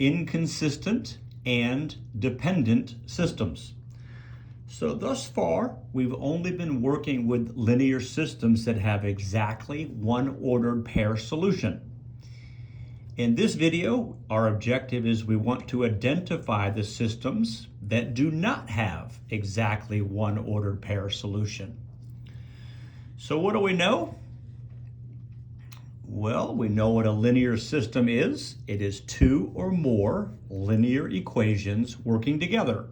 inconsistent and dependent systems. So thus far, we've only been working with linear systems that have exactly one ordered pair solution. In this video, our objective is we want to identify the systems that do not have exactly one ordered pair solution. So what do we know? Well, we know what a linear system is. It is two or more linear equations working together.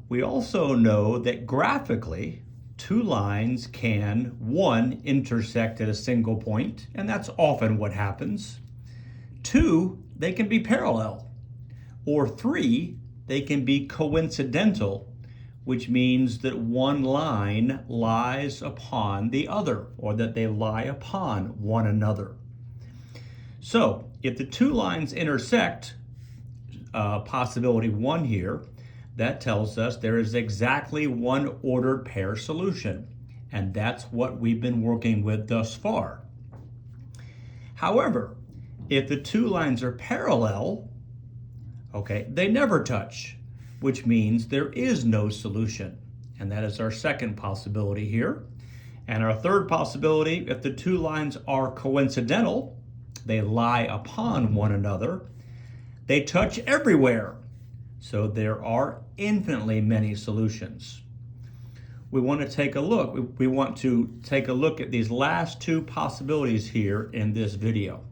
We also know that graphically, two lines can, one, intersect at a single point, and that's often what happens. Two, they can be parallel. Or three, they can be coincidental, which means that one line lies upon the other, or that they lie upon one another. So, if the two lines intersect, possibility one here, that tells us there is exactly one ordered pair solution, and that's what we've been working with thus far. However, if the two lines are parallel, they never touch, which means there is no solution, and that is our second possibility here. And our third possibility, if the two lines are coincidental, they lie upon one another, they touch everywhere. So there are infinitely many solutions. We want to take a look. We want to take a look at these last two possibilities here in this video.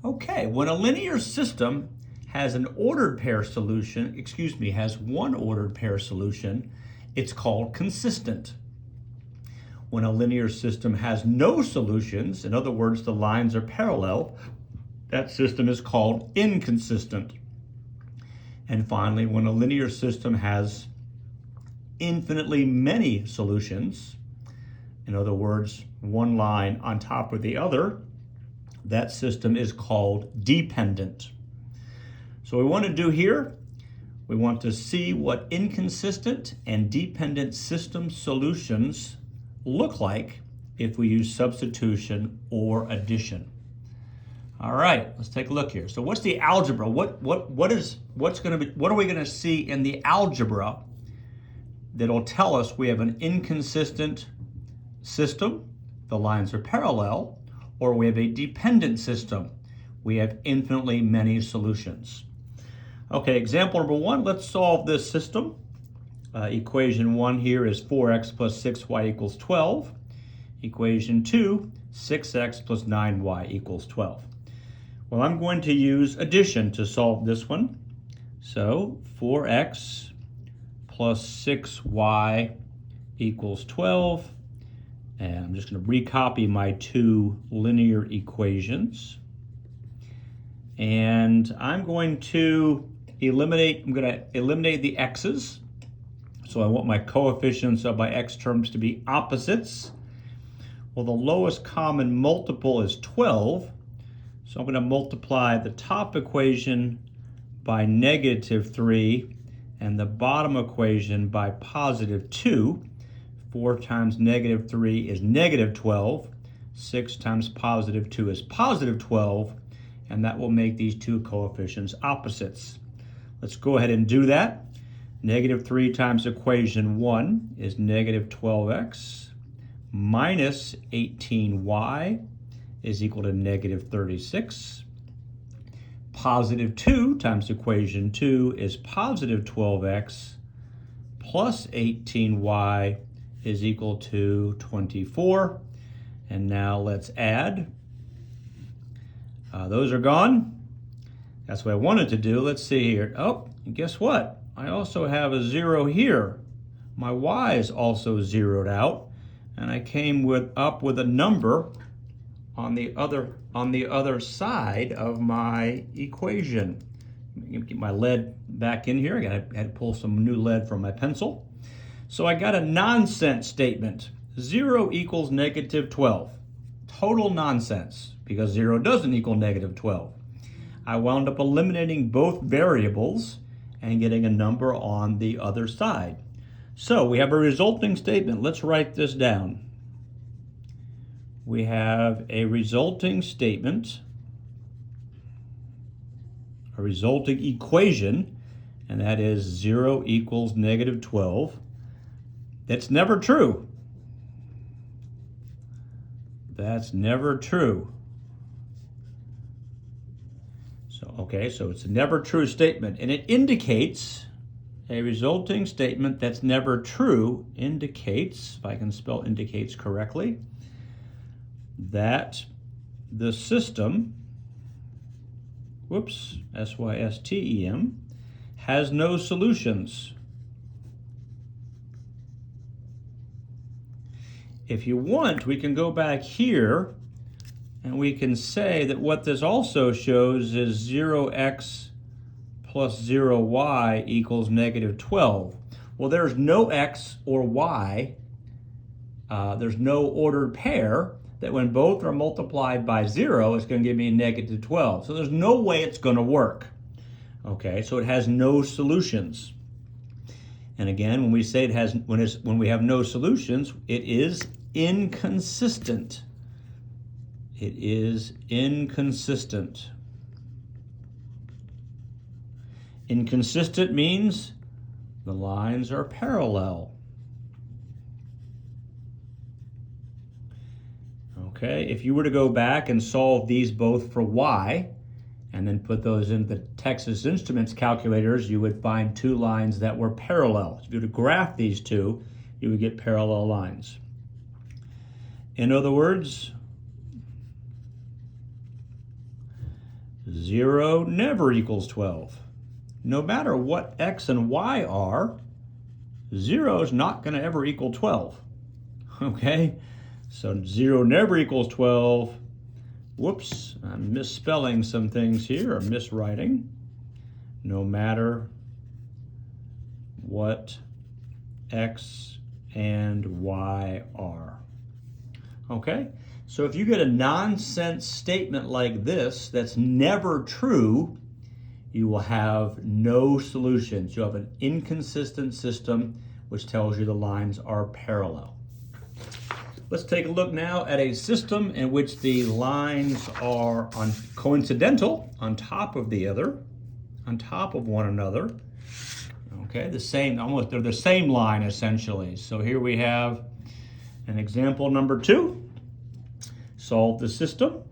Okay, when a linear system has an ordered pair solution, has one ordered pair solution, it's called consistent. When a linear system has no solutions, in other words, the lines are parallel, that system is called inconsistent. And finally, when a linear system has infinitely many solutions, in other words, one line on top of the other, that system is called dependent. So what we want to do here, we want to see what inconsistent and dependent system solutions look like if we use substitution or addition. All right, let's take a look here. So what's the algebra? What are we going to see in the algebra that'll tell us we have an inconsistent system, the lines are parallel, or we have a dependent system, we have infinitely many solutions. Okay, example number one, let's solve this system. Equation one here is 4x plus 6y equals 12. Equation two, 6x plus 9y equals 12. Well, I'm going to use addition to solve this one. So 4x plus 6y equals 12. And I'm just going to recopy my two linear equations. And I'm going to eliminate the x's. So I want my coefficients of my x terms to be opposites. Well, the lowest common multiple is 12. So I'm going to multiply the top equation by -3 and the bottom equation by +2. 4 times -3 is -12. 6 times +2 is +12. And that will make these two coefficients opposites. Let's go ahead and do that. -3 times equation 1 is -12x minus 18y is equal to -36. +2 times equation 2 is +12x plus 18y is equal to 24. And now let's add. Those are gone. That's what I wanted to do. Let's see here. Oh, and guess what? I also have a 0 here. My y is also zeroed out, and I came up with a number on the other side of my equation. Get my lead back in here. I had to pull some new lead from my pencil. So I got a nonsense statement. 0 equals -12. Total nonsense, because 0 doesn't equal -12. I wound up eliminating both variables and getting a number on the other side. So we have a resulting statement. Let's write this down. We have a resulting statement a resulting equation, and that is 0 equals negative 12. That's never true. That's never true. So it's a never true statement, and it indicates a resulting statement that's never true indicates, if I can spell indicates correctly, that the system, SYSTEM, has no solutions. If you want, we can go back here and we can say that what this also shows is 0x plus 0y equals negative 12. Well, there's no x or y. There's no ordered pair that when both are multiplied by 0, it's going to give me a negative 12. So there's no way it's going to work. Okay, so it has no solutions. And again, when we say it has, when we have no solutions, it is inconsistent. It is inconsistent. Inconsistent means the lines are parallel. Okay, if you were to go back and solve these both for y, and then put those in the Texas Instruments calculators, you would find two lines that were parallel. If you were to graph these two, you would get parallel lines. In other words, 0 never equals 12. No matter what x and y are, 0 is not going to ever equal 12. Okay? So 0 never equals 12. Whoops, I'm misspelling some things here, or miswriting. No matter what x and y are. Okay? So if you get a nonsense statement like this that's never true, you will have no solutions. You have an inconsistent system which tells you the lines are parallel. Let's take a look now at a system in which the lines are coincidental, on top of the other, on top of one another. Okay, they're the same line essentially. So here we have an example number 2. Solve the system.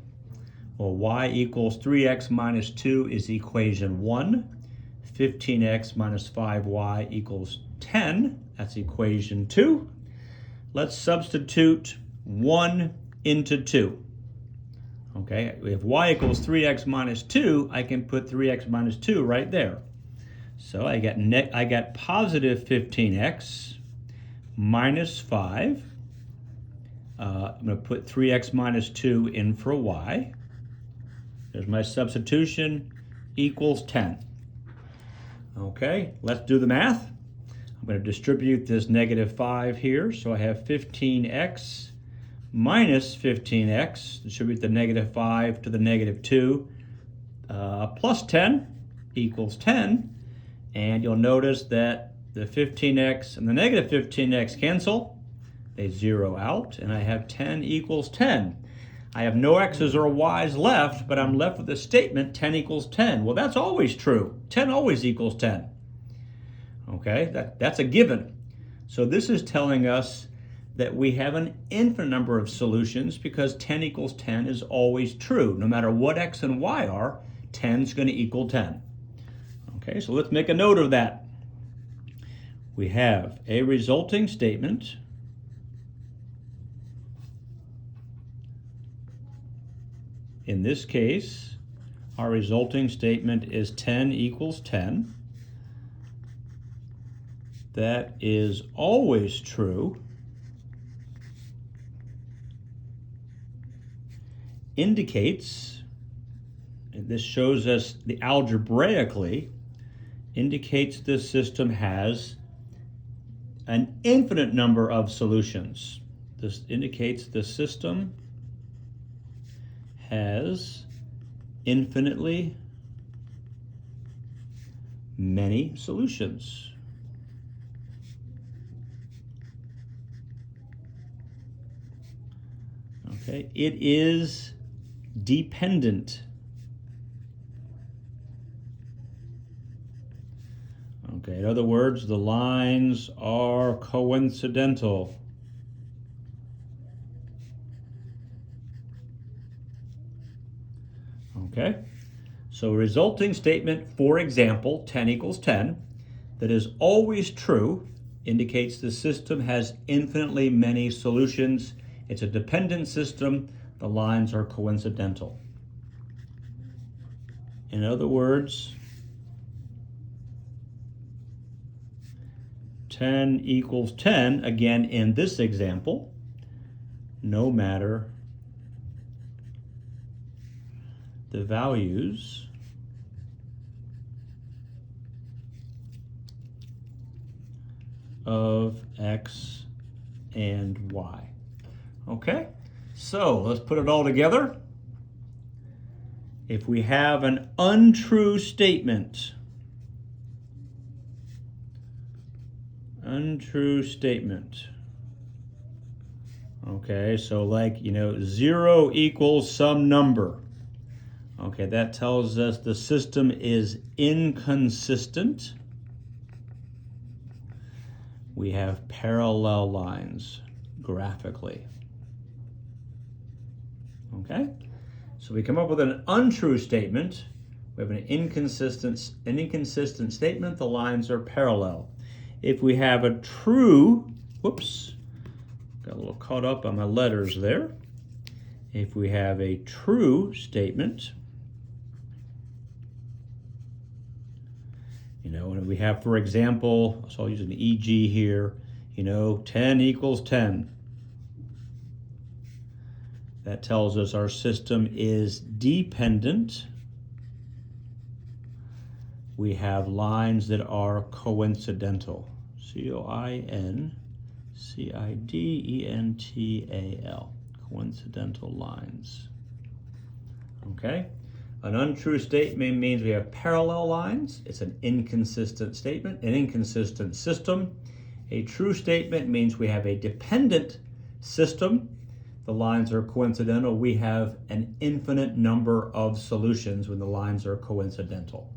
Well, y equals 3x minus 2 is equation 1. 15x minus 5y equals 10. That's equation 2. Let's substitute 1 into 2. Okay, if y equals 3x minus 2, I can put 3x minus 2 right there. So I got positive 15x minus 5. I'm going to put 3x minus 2 in for y. There's my substitution, equals 10. Okay, let's do the math. I'm going to distribute this negative 5 here, so I have 15x minus 15x, distribute the negative 5 to the negative 2, plus 10 equals 10, and you'll notice that the 15x and the negative 15x cancel, they zero out, and I have 10 equals 10. I have no x's or y's left, but I'm left with the statement 10 equals 10. Well, that's always true. 10 always equals 10. Okay, that's a given. So this is telling us that we have an infinite number of solutions because 10 equals 10 is always true. No matter what x and y are, 10 is going to equal 10. Okay, so let's make a note of that. We have a resulting statement in this case, our resulting statement is 10 equals 10. That is always true. Indicates, and this shows us the algebraically, indicates this system has an infinite number of solutions. This indicates the system has infinitely many solutions. Okay, it is dependent. Okay, in other words, the lines are coincidental. Okay, so resulting statement, for example, 10 equals 10, that is always true, indicates the system has infinitely many solutions. It's a dependent system. The lines are coincidental. In other words, 10 equals 10, again in this example, no matter the values of x and y. Okay, so let's put it all together. If we have an untrue statement, okay, so like, 0 equals some number. Okay, that tells us the system is inconsistent. We have parallel lines graphically. Okay, so we come up with an untrue statement. We have an inconsistent statement. The lines are parallel. If we have a true, whoops, got a little caught up on my letters there. If we have a true statement, and we have, for example, so I'll use an e.g. here, 10 equals 10. That tells us our system is dependent. We have lines that are coincidental. coincidental. Coincidental lines. Okay? An untrue statement means we have parallel lines. It's an inconsistent statement, an inconsistent system. A true statement means we have a dependent system. The lines are coincidental. We have an infinite number of solutions when the lines are coincidental.